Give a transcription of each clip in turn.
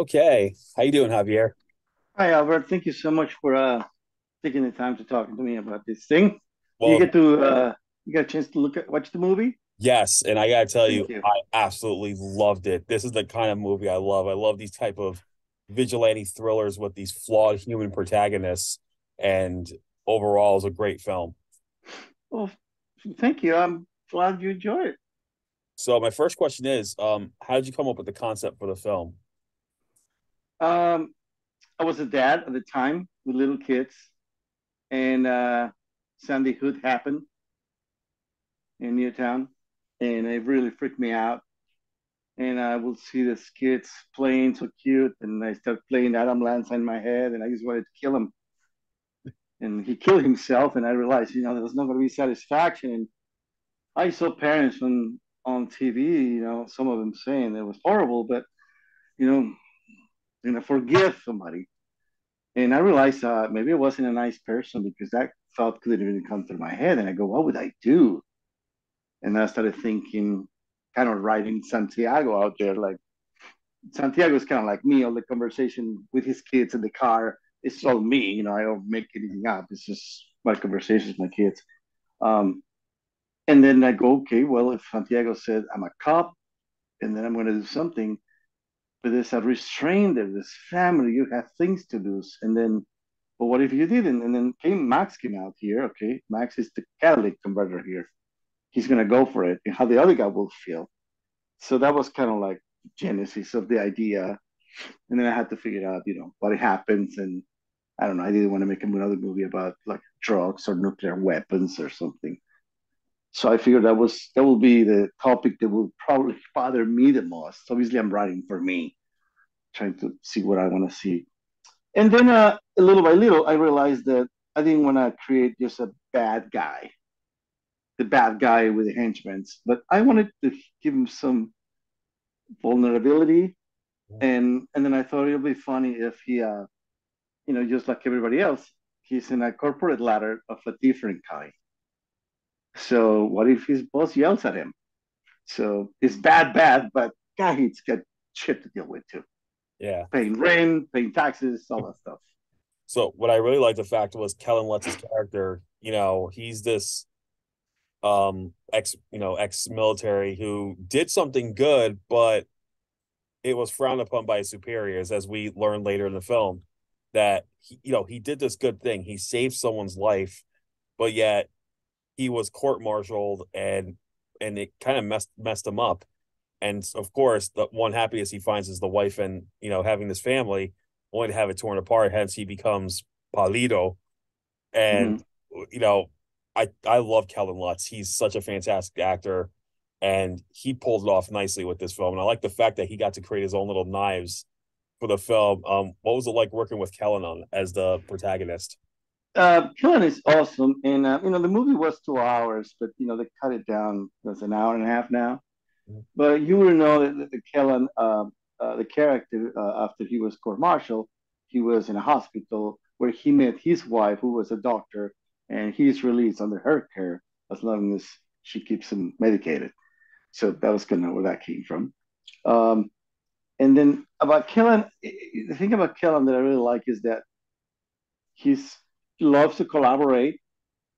Okay. How you doing, Javier? Hi, Albert. Thank you so much for taking the time to talking to me about this thing. You Well, get to you got a chance to watch the movie? yes, and I gotta tell you, Thank you. I absolutely loved it. This is the kind of movie I love. I love these type of vigilante thrillers with these flawed human protagonists, and overall, is a great film. Well, thank you. I'm glad you enjoy it. So my first question is, how did you come up with the concept for the film? Um, I was a dad at the time with little kids, and Sandy Hook happened in Newtown, and it really freaked me out. And I would see these kids playing so cute, and I start playing Adam Lanza in my head, and I just wanted to kill him. And he killed himself, and I realized, there was not going to be satisfaction. And I saw parents on TV, some of them saying it was horrible, but you know, forgive somebody. And I realized maybe I wasn't a nice person because that thought couldn't even come through my head. And I go, what would I do? And I started thinking, kind of writing Santiago out there. Like Santiago is kind of like me. All the conversation with his kids in the car, it's all me. I don't make anything up. It's just my conversations with my kids. Um, and then I go, okay, well, if Santiago said I'm a cop, and then I'm going to do something, but there's a restraint there, there's family, you have things to do. And then, but what if you didn't? And then Max came out here. Okay, Max is the catalytic converter here. He's going to go for it, and how the other guy will feel. So that was kind of like the genesis of the idea. And then I had to figure out, what happens. And I don't know, I didn't want to make another movie about like drugs or nuclear weapons or something. So I figured that will be the topic that will probably bother me the most. Obviously, I'm writing for me, trying to see what I want to see. And then little by little, I realized that I didn't want to create just a bad guy, the bad guy with the henchmen, but I wanted to give him some vulnerability. And then I thought it would be funny if he, just like everybody else, he's in a corporate ladder of a different kind. So what if his boss yells at him? So it's bad, but God, he's got shit to deal with too. Yeah. Paying rent, paying taxes, all that stuff. So what I really liked the fact was Kellan Lutz's character. He's this ex-military who did something good, but it was frowned upon by his superiors, as we learned later in the film, that he did this good thing. He saved someone's life, but yet he was court-martialed, and it kind of messed him up. And of course, the one happiness he finds is the wife and having this family, only to have it torn apart. Hence, he becomes Palido. Mm-hmm. And you know, I love Kellan Lutz. He's such a fantastic actor, and he pulled it off nicely with this film. And I like the fact that he got to create his own little knives for the film. What was it like working with Kellan on as the protagonist? Killing is awesome, and the movie was 2 hours, but they cut it down. It's an hour and a half now. But you will know that the Kellen, the character, after he was court martial, he was in a hospital where he met his wife, who was a doctor, and he's released under her care as long as she keeps him medicated. So that was kind of where that came from. Um, and then about Kellen, the thing about Kellen that I really like is that he's he loves to collaborate,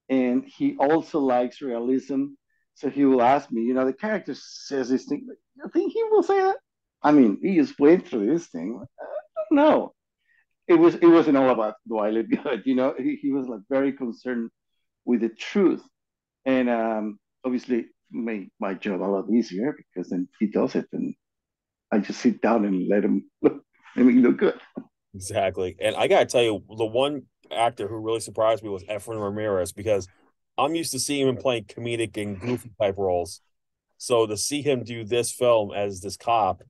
and he also likes realism. So he will ask me, the character says this thing. I think he will say that. I mean, he just went through this thing. I don't know. It wasn't all about do I look good. He was like very concerned with the truth, and obviously made my job a lot easier because then he does it, and I just sit down and let me look good. Exactly. And I gotta tell you, the one actor who really surprised me was Efren Ramirez, because I'm used to seeing him playing comedic and goofy type roles. So to see him do this film as this cop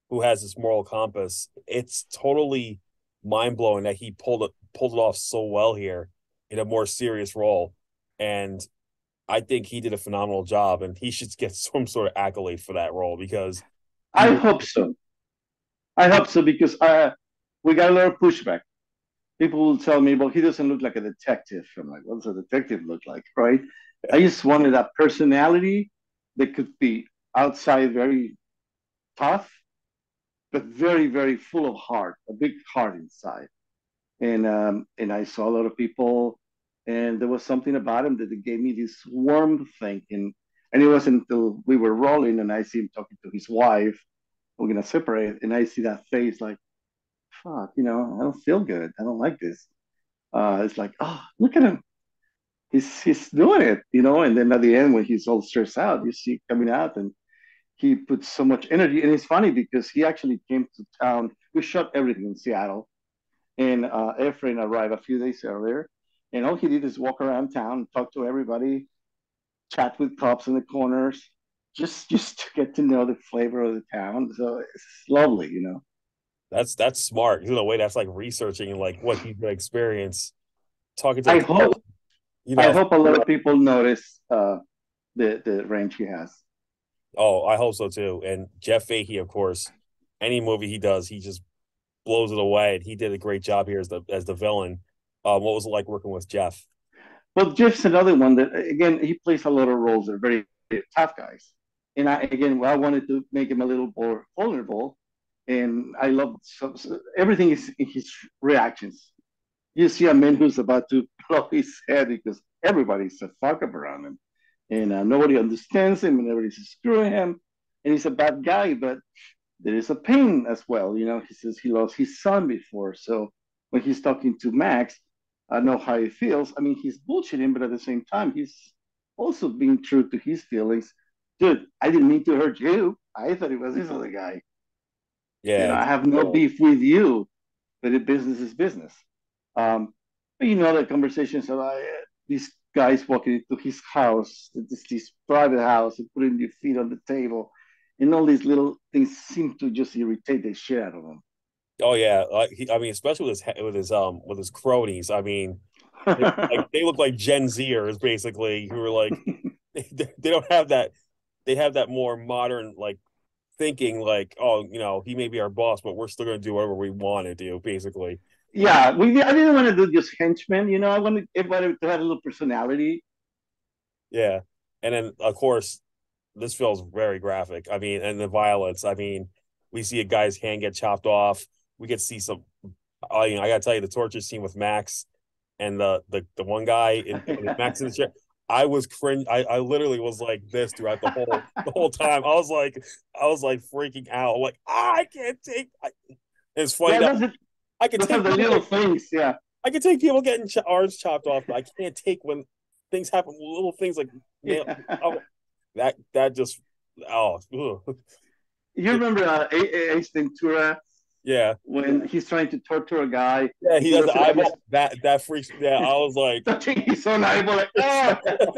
who has this moral compass, it's totally mind blowing that he pulled it off so well here in a more serious role. And I think he did a phenomenal job, and he should get some sort of accolade for that role because he I was. hope so. I hope so because we got a lot of pushback. People will tell me, well, he doesn't look like a detective. I'm like, what does a detective look like, right? I just wanted that personality that could be outside very tough, but very, very full of heart, a big heart inside. And I saw a lot of people, and there was something about him that it gave me this warm thing. And it wasn't until we were rolling and I see him talking to his wife, we're gonna separate, and I see that face like, fuck, I don't feel good. I don't like this. It's like, oh, look at him. He's doing it, And then at the end, when he's all stressed out, you see coming out, and he puts so much energy. And it's funny because he actually came to town. We shot everything in Seattle, and Efren arrived a few days earlier, and all he did is walk around town, talk to everybody, chat with cops in the corners, just to get to know the flavor of the town. So it's lovely. That's smart. In a way, that's like researching like what he's gonna experience, talking to I the cops, hope you I know. hope a lot of people notice the range he has. Oh, I hope so too. And Jeff Fahey, of course, any movie he does, he just blows it away. And he did a great job here as the villain. What was it like working with Jeff? Well, Jeff's another one that again he plays a lot of roles that are very, very tough guys, and I wanted to make him a little more vulnerable, and I love everything is in his reactions. You see a man who's about to blow his head because everybody's a fuck up around him, and nobody understands him, and everybody's screwing him, and he's a bad guy, but there is a pain as well. He says he lost his son before, so when he's talking to Max, I know how he feels. I mean, he's bullshitting, but at the same time, he's also being true to his feelings. Dude, I didn't mean to hurt you. I thought it was this other guy. Yeah, I have no beef with you, but it business is business. Um, but the conversations about these guys walking into his house, this private house, and putting their feet on the table, and all these little things seem to just irritate the shit out of him. oh yeah. I mean, especially with his cronies. I mean, they look like Gen Zers basically, who are like they don't have that. They have that more modern like thinking, like, oh, he may be our boss, but we're still going to do whatever we want to do, basically. Yeah, I didn't want to do just henchmen. I wanted everybody to have a little personality. Yeah, and then of course this feels very graphic. I mean, and the violence. I mean, we see a guy's hand get chopped off. We get to see some. I gotta tell you, the torture scene with Max and the one guy in Max in the chair. I was cringe. I literally was like this throughout the whole time. I was like freaking out. Like I can't take. It's funny Yeah, that I can those are take the little things. Yeah, I can take people getting arms chopped off, but I can't take when things happen. Little things like nail. yeah. Oh, that just oh ugh. You remember Ace Ventura Yeah. when he's trying to torture a guy? Yeah, And he he does the goes, I just eyeball. That freaks. Yeah, I was like, touching his own eyeball, like, oh.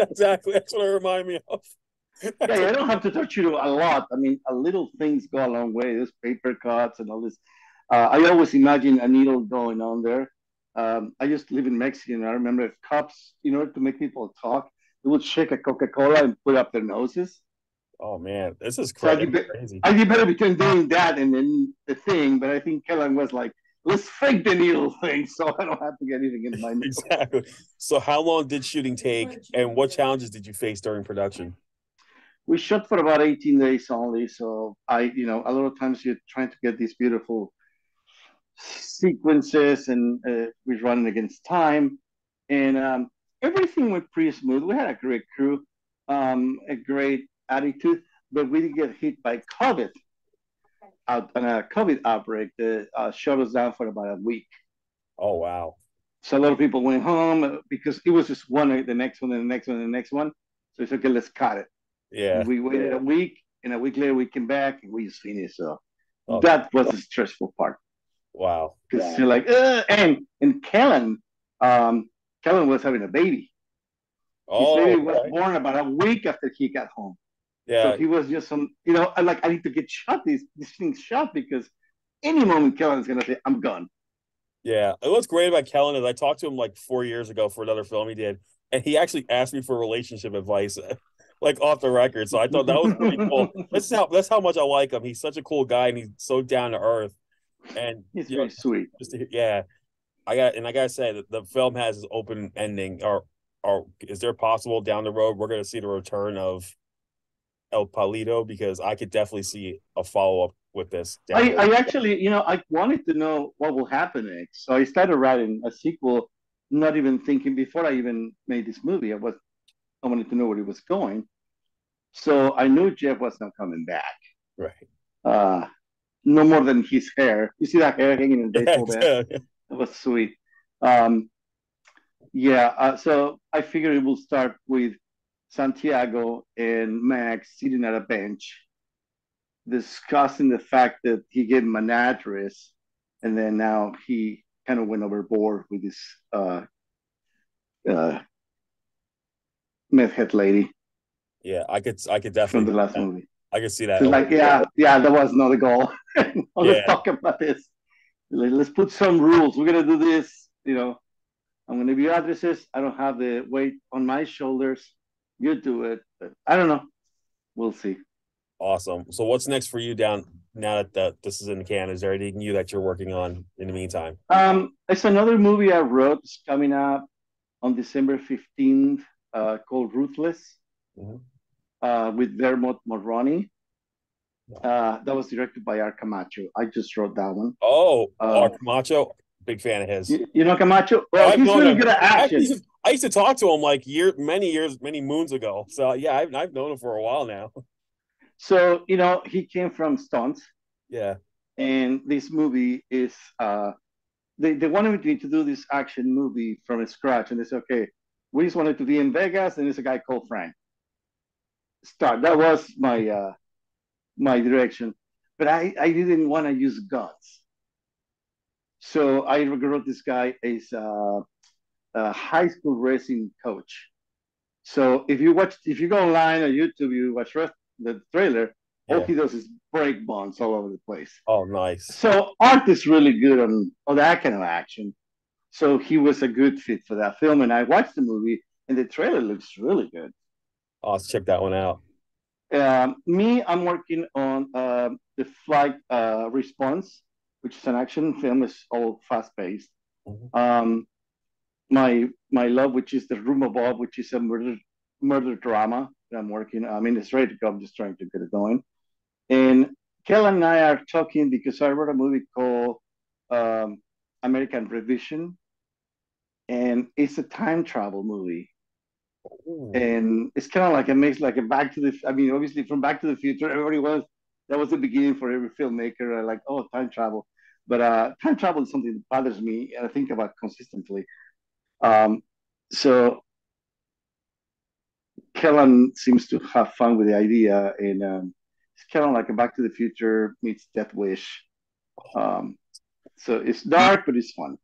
exactly. That's what it reminded me of. Yeah, I don't have to touch you a lot. I mean, a little things go a long way. There's paper cuts and all this. I always imagine a needle going on there. I used to live in Mexico, and I remember if cops, in order to make people talk, they would shake a Coca-Cola and put up their noses. Oh man, this is So crazy. I did better between doing that and then the thing, but I think Kellan was like, let's fake the needle thing so I don't have to get anything in my nose. Exactly. So, how long did shooting take, and what challenges did you face during production? We shot for about 18 days only. So a lot of times you're trying to get these beautiful sequences and we're running against time. And everything went pretty smooth. We had a great crew, a great attitude, but we did get hit by COVID. On a COVID outbreak that shut us down for about a week. Oh wow. So a lot of people went home because it was just one, the next one, and the next one, and the next one. So it's okay, let's cut it. Yeah. And we waited a week, and a week later we came back and we just finished. So Oh, that was the stressful part. wow. Because you're like, and Kellan was having a baby. His Oh, baby was okay. born about a week after he got home. So Yeah. he was just I need to get shot, these things shot because any moment Kellan's gonna say, I'm gone. Yeah. And what's great about Kellan is I talked to him like 4 years ago for another film he did, and he actually asked me for relationship advice, like off the record. So I thought that was pretty cool. That's how much I like him. He's such a cool guy, and he's so down to earth. And He's very sweet. yeah, I gotta say that the film has this open ending. Or is there possible down the road we're gonna see the return of El Palito? Because I could definitely see a follow up with this I actually, I wanted to know what will happen next. So I started writing a sequel, not even thinking before I even made this movie. I wanted to know where it was going. So I knew Jeff was not coming back. right. Uh, no more than his hair. You see that hair hanging in the baseball bat? That was sweet. Um, yeah. So I figured it will start with Santiago and Max sitting at a bench discussing the fact that he gave him an address, and then now he kind of went overboard with this uh, meth head lady Yeah, I could from definitely the see last that. movie. I could see So that. it's like, yeah, that was not the goal. Let's Yeah, talk about this. Let's put some rules. We're gonna do this. I'm gonna give you addresses. I don't have the weight on my shoulders. You do it. But I don't know. We'll see. awesome. So what's next for you down now that this is in Canada? Is there anything new that you're working on in the meantime? It's another movie I wrote. It's coming up on December 15th, called Ruthless, Mhm. with Dermot Mulroney. That was directed by Art Camacho. I just wrote that one. Oh, Uh, Camacho, big fan of his. you know Camacho? Oh, Well, I've he's known really him. good at action. I used to talk to him like many moons ago. So yeah, I've known him for a while now. So, he came from stunts, Yeah, and this movie is, they wanted me to do this action movie from scratch. And they said, okay, we just wanted to be in Vegas, and there's a guy called Frank. Start. That was my direction. But I didn't want to use guns. So I wrote this guy as a high school racing coach. So if you go online or YouTube, you watch the trailer, all yeah. he does is break bonds all over the place. Oh, nice. So Art is really good on that kind of action. So he was a good fit for that film. And I watched the movie, and the trailer looks really good. I'll check that one out. I'm working on the Flight Response, which is an action film. It's all fast paced. Mhm. Um, my love, which is The Room Above, which is a murder drama that I'm working. I mean, it's ready to go. I'm just trying to get it going. And Kellan and I are talking because I wrote a movie called um, American Revision, and it's a time travel movie. Ooh. And it's kind of like a mix, like a Back to the. I mean, obviously from Back to the Future, everybody was that was the beginning for every filmmaker. Like, oh, time travel, but time travel is something that bothers me, and I think about consistently. Um, so Kellan seems to have fun with the idea, and it's kind of like a Back to the Future meets Death Wish. Um, so it's dark, but it's fun.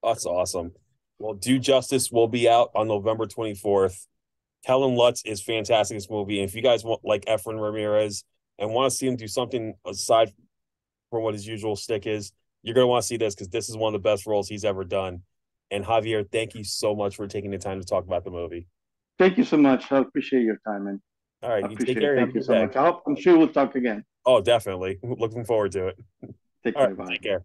That's awesome. Well, Due Justice will be out on November 24th. Kellan Lutz is fantastic in this movie. And if you guys want like Efren Ramirez and want to see him do something aside from what his usual stick is, you're gonna want to see this because this is one of the best roles he's ever done. And Javier, thank you so much for taking the time to talk about the movie. Thank you so much. I appreciate your time, man. All I right, you take appreciate care it. and have Thank a you good so day. much. I'm sure we'll talk again. Oh, definitely. Looking forward to it. Take All care. right, Bye. take care.